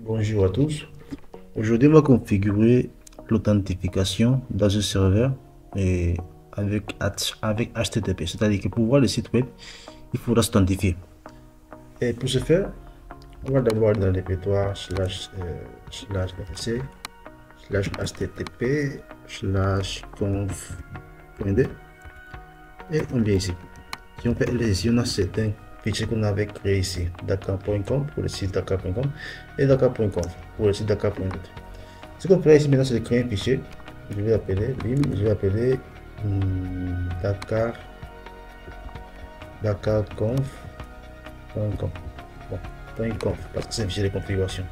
Bonjour à tous. Aujourd'hui, on va configurer l'authentification dans un serveur et avec HTTP. C'est-à-dire que pour voir le site web, il faudra s'authentifier. Et pour ce faire, on va d'abord aller dans le répertoire slash etc slash http slash conf.d et on vient ici. Si on fait ici, on a certains fichiers qu'on avait créés ici. Dakar.com pour le site Dakar.com et Dakar.conf pour le site Dakar.net. Ce qu'on fait ici maintenant, c'est de créer un fichier. Je vais appeler BIM, je vais appeler Dakar, Dakarconf.com. Bon, .conf, parce que c'est un fichier de configuration.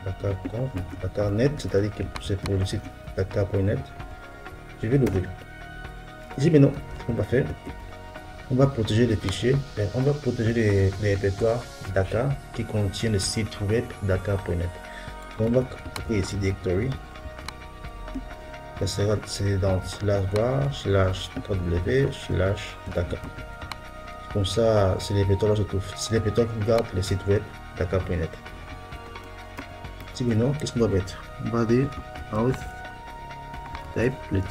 Dakarconf, Dakarnet, c'est-à-dire que c'est pour le site Dakar.net. Je vais l'ouvrir. Ici maintenant, ce qu'on va faire, on va protéger les fichiers, on va protéger les répertoires Dakar qui contiennent le site web Dakar.net. On va créer ici directory. C'est dans /var /w /Dakar. Comme ça, c'est les répertoires là se trouvent. C'est les répertoires qui gardent le site web Dakar.net. Si maintenant, qu'est-ce qu'on va mettre? On va dire auth type, le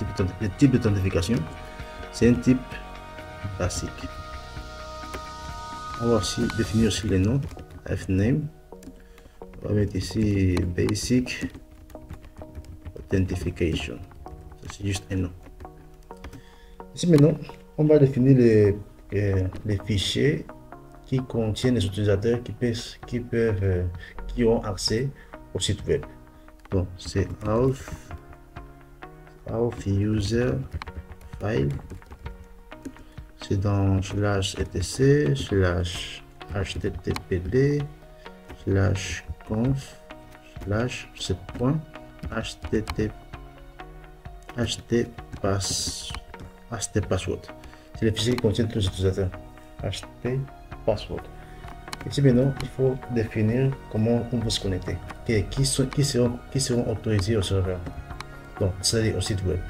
type d'authentification. C'est un type basique. On va aussi définir aussi les noms. Fname. On va mettre ici basic authentification. C'est juste un nom. Ici maintenant, on va définir les fichiers qui contiennent les utilisateurs qui ont accès au site web. Donc c'est auth user file. C'est dans /etc /httpd /conf /ce point http password. C'est les fichiers qui contiennent tous les utilisateurs. http password. Ici maintenant, il faut définir comment on peut se connecter. Qui seront autorisés au serveur. Donc, c'est-à-dire au site web.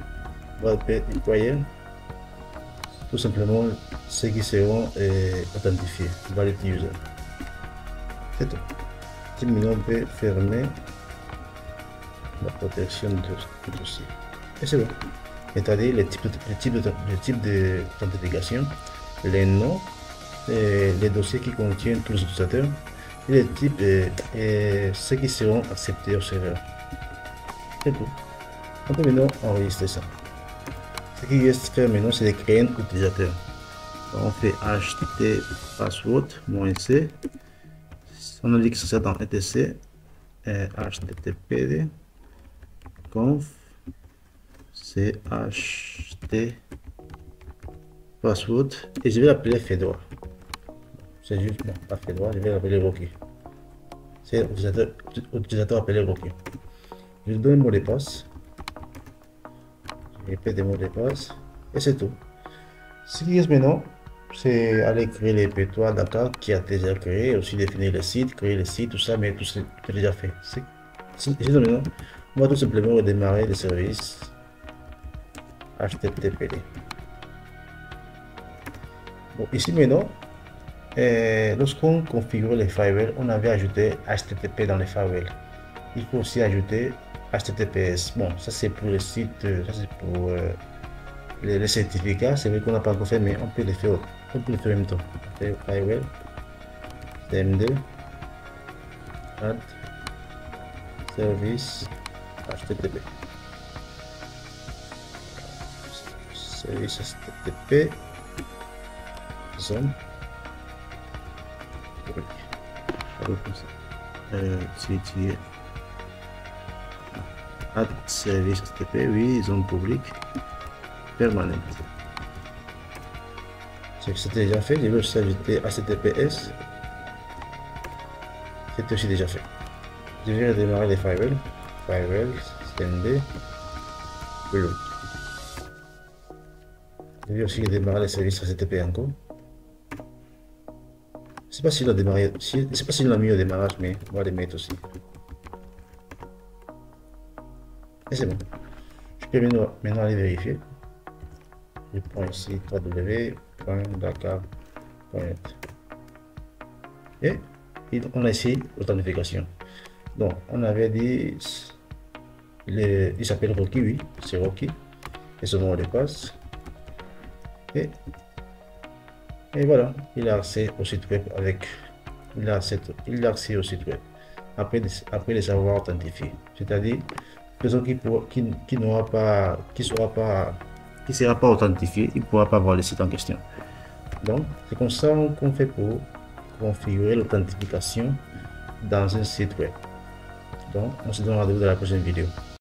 On va require tout simplement ceux qui seront authentifiés. Valid user. C'est tout. Ici maintenant, on peut fermer la protection du dossier. Et c'est bon. C'est-à-dire le type d'authentification, les noms, les dossiers qui contiennent tous les utilisateurs, et les types et ceux qui seront acceptés au serveur. C'est tout. On peut maintenant enregistrer ça. Ce qui reste faire maintenant, c'est de créer un utilisateur. On fait http password -c. On a dit que c'est dans etc httpd conf cht password et je vais l'appeler Fedora. C'est juste bon, pas Fedora, je vais l'appeler Rocky. C'est utilisateur appelé Rocky. Je lui donne le mot de passe. Je répète des mots de passe et c'est tout. Ce qui reste maintenant, c'est aller créer les répertoires Dakar qui a déjà créé, aussi définir le site, créer le site, tout ça, mais tout c'est déjà fait. Maintenant, on va tout simplement redémarrer le service HTTPD. Bon, ici maintenant, lorsqu'on configure les firewalls, on avait ajouté HTTP dans les firewalls. Il faut aussi ajouter HTTPS. Bon, ça c'est pour le site, ça c'est pour les certificats. C'est vrai qu'on n'a pas encore fait, mais on peut les faire. On peut le faire en même temps. Firewall, CMD, add, service, HTTP. Service HTTP, zone. Add service HTTP, oui, zone publique permanente. C'était déjà fait. Je vais aussi ajouter HTTPS. C'était aussi déjà fait. Je vais redémarrer les firewalls. Firewall, CMD, reload. Je vais aussi démarrer les services HTTP encore. Je sais pas s'il a démarré, je sais pas s'il a mis au démarrage, mais on va les mettre aussi. Et c'est bon. Je peux maintenant aller vérifier. Je prends ici www.dakar.net. Et on a ici l'authentification. Donc, on avait dit, il s'appelle Rocky, oui, c'est Rocky, et son mot de passe. Et voilà, il a accès au site web il a accès au site web après les avoir authentifiés. C'est-à-dire, personne qui n'aura pas, qui sera pas authentifié, il ne pourra pas voir le site en question. Donc, c'est comme ça qu'on fait pour configurer l'authentification dans un site web. Donc, on se donne rendez-vous dans la prochaine vidéo.